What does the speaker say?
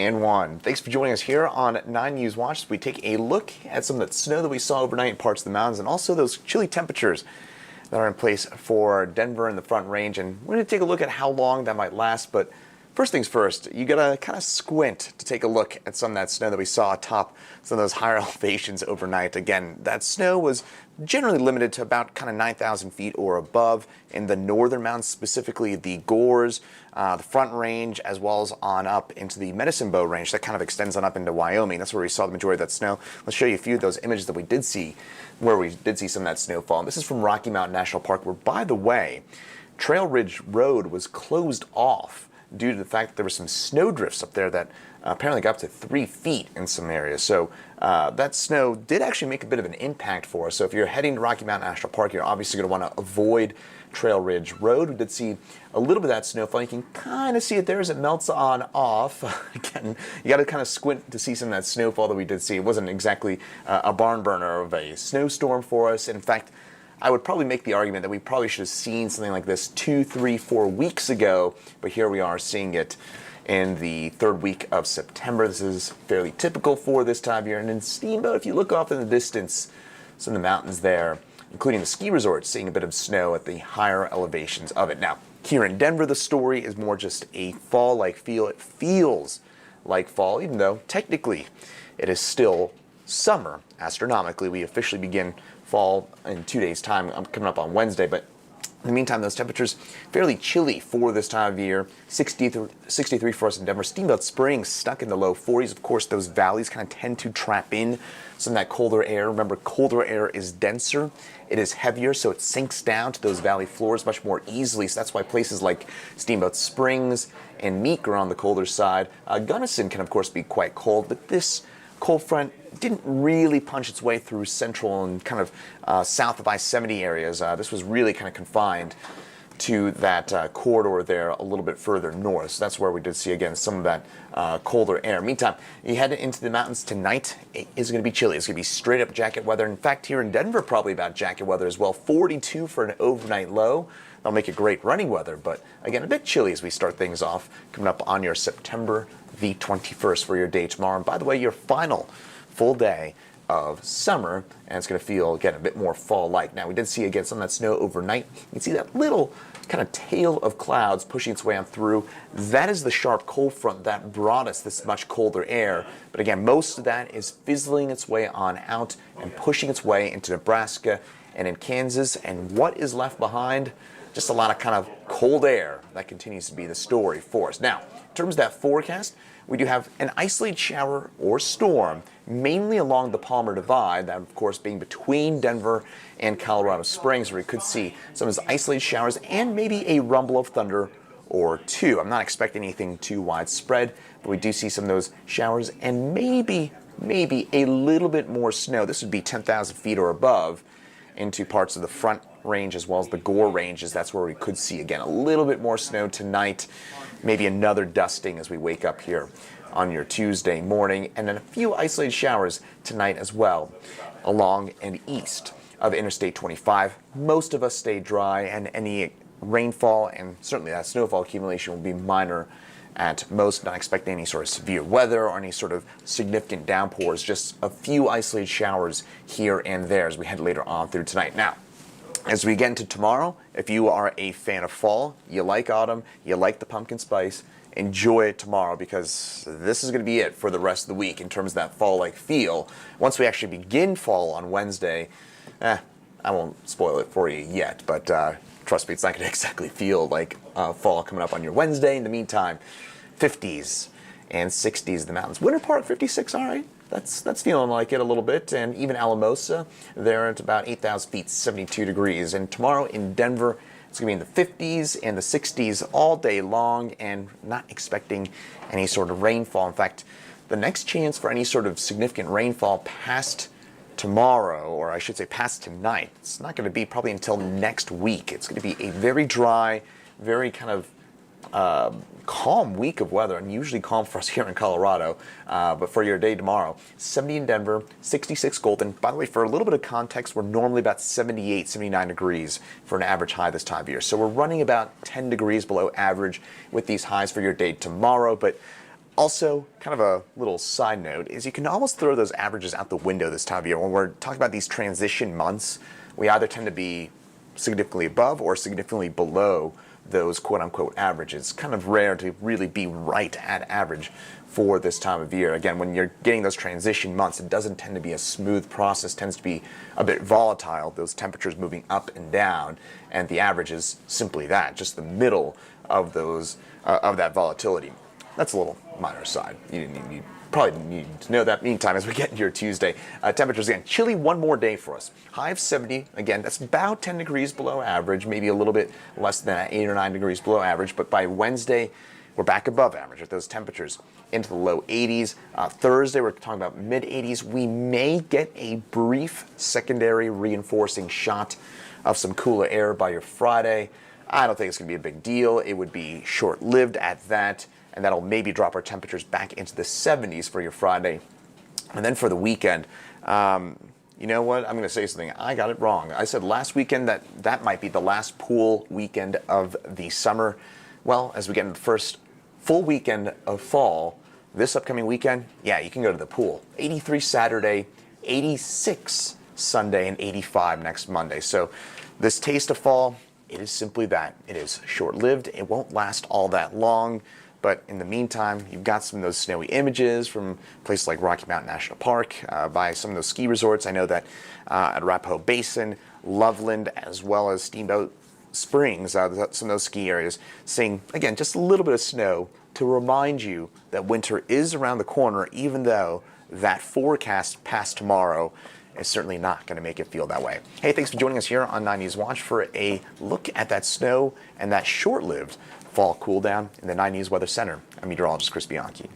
And one. Thanks for joining us here on 9 News Watch. We take a look at some of that snow that we saw overnight in parts of the mountains and also those chilly temperatures that are in place for Denver and the Front Range. And we're going to take a look at how long that might last. But first things first, you got to kind of squint to take a look at some of that snow that we saw atop some of those higher elevations overnight. Again, that snow was generally limited to about kind of 9,000 feet or above in the northern mountains, specifically the Gores, the Front Range, as well as on up into the Medicine Bow Range that kind of extends on up into Wyoming. That's where we saw the majority of that snow. Let's show you a few of those images that we did see, where we did see some of that snowfall. And this is from Rocky Mountain National Park, where, by the way, Trail Ridge Road was closed off due to the fact that there were some snow drifts up there that apparently got up to 3 feet in some areas. So that snow did actually make a bit of an impact for us. So if you're heading to Rocky Mountain National Park, you're obviously going to want to avoid Trail Ridge Road. We did see a little bit of that snowfall. You can kind of see it there as it melts on off. Again, you got to kind of squint to see some of that snowfall that we did see. It wasn't exactly a barn burner of a snowstorm for us. In fact, I would probably make the argument that we probably should have seen something like this 2, 3, 4 weeks ago, but here we are seeing it in the third week of September. This is fairly typical for this time of year. And in Steamboat, if you look off in the distance, some of the mountains there, including the ski resort, seeing a bit of snow at the higher elevations of it. Now, here in Denver, the story is more just a fall-like feel. It feels like fall, even though technically it is still summer. Astronomically, we officially begin fall in 2 days' time. I'm coming up on Wednesday, but in the meantime, those temperatures fairly chilly for this time of year. 63 for us in Denver. Steamboat Springs stuck in the low 40s. Of course, those valleys kind of tend to trap in some of that colder air. Remember, colder air is denser. It is heavier, so it sinks down to those valley floors much more easily. So that's why places like Steamboat Springs and Meek are on the colder side. Gunnison can, of course, be quite cold, but this cold front didn't really punch its way through central and kind of south of I-70 areas. This was really kind of confined to that corridor there a little bit further north. So that's where we did see, again, some of that colder air. Meantime, you head into the mountains tonight. It is going to be chilly. It's going to be straight up jacket weather. In fact, here in Denver, probably about jacket weather as well. 42 for an overnight low. That'll make it great running weather, but again, a bit chilly as we start things off, coming up on your September the 21st for your day tomorrow. And by the way, your final full day of summer, and it's going to feel, again, a bit more fall-like. Now, we did see, again, some of that snow overnight. You can see that little kind of tail of clouds pushing its way on through. That is the sharp cold front that brought us this much colder air. But again, most of that is fizzling its way on out and pushing its way into Nebraska and in Kansas. And what is left behind? Just a lot of kind of cold air. That continues to be the story for us. Now, in terms of that forecast, we do have an isolated shower or storm, mainly along the Palmer Divide, that of course being between Denver and Colorado Springs, where we could see some of those isolated showers and maybe a rumble of thunder or two. I'm not expecting anything too widespread, but we do see some of those showers and maybe a little bit more snow. This would be 10,000 feet or above into parts of the Front Range as well as the Gore Ranges. That's where we could see, again, a little bit more snow tonight, maybe another dusting as we wake up here on your Tuesday morning, and then a few isolated showers tonight as well along and east of Interstate 25. Most of us stay dry, and any rainfall and certainly that snowfall accumulation will be minor at most. Not expecting any sort of severe weather or any sort of significant downpours, just a few isolated showers here and there as we head later on through tonight. Now, as we get into tomorrow, if you are a fan of fall, you like autumn, you like the pumpkin spice, enjoy it tomorrow, because this is going to be it for the rest of the week in terms of that fall-like feel. Once we actually begin fall on Wednesday, I won't spoil it for you yet, but trust me, it's not going to exactly feel like fall coming up on your Wednesday. In the meantime, 50s and 60s in the mountains. Winter Park, 56, all right. That's feeling like it a little bit. And even Alamosa, there at about 8,000 feet, 72 degrees. And tomorrow in Denver, it's going to be in the 50s and the 60s all day long, and not expecting any sort of rainfall. In fact, the next chance for any sort of significant rainfall past tomorrow, or I should say past tonight, it's not going to be probably until next week. It's going to be a very dry, very kind of calm week of weather, and usually calm for us here in Colorado, but for your day tomorrow, 70 in Denver, 66 Golden. By the way, for a little bit of context, we're normally about 78, 79 degrees for an average high this time of year. So we're running about 10 degrees below average with these highs for your day tomorrow, but Also, kind of a little side note is you can almost throw those averages out the window this time of year. When we're talking about these transition months, we either tend to be significantly above or significantly below those quote-unquote averages. It's kind of rare to really be right at average for this time of year. Again, when you're getting those transition months, it doesn't tend to be a smooth process, tends to be a bit volatile, those temperatures moving up and down, and the average is simply that, just the middle of those of that volatility. That's a little minor aside. You probably need to know that. Meantime, as we get into your Tuesday, temperatures again, chilly one more day for us. High of 70, again, that's about 10 degrees below average, maybe a little bit less than that, 8 or 9 degrees below average, but by Wednesday, we're back above average at those temperatures into the low 80s. Thursday, we're talking about mid 80s. We may get a brief secondary reinforcing shot of some cooler air by your Friday. I don't think it's going to be a big deal. It would be short-lived at that, and that'll maybe drop our temperatures back into the 70s for your Friday. And then for the weekend, you know what? I'm going to say something. I got it wrong. I said last weekend that might be the last pool weekend of the summer. Well, as we get into the first full weekend of fall, this upcoming weekend, yeah, you can go to the pool. 83 Saturday, 86 Sunday, and 85 next Monday. So this taste of fall, it is simply that. It is short-lived. It won't last all that long. But in the meantime, you've got some of those snowy images from places like Rocky Mountain National Park, by some of those ski resorts. I know that at Arapahoe Basin, Loveland, as well as Steamboat Springs, some of those ski areas, seeing, again, just a little bit of snow to remind you that winter is around the corner, even though that forecast past tomorrow is certainly not going to make it feel that way. Hey, thanks for joining us here on 9 News Watch for a look at that snow and that short-lived fall cool down in the 9 News Weather Center. I'm meteorologist Chris Bianchi.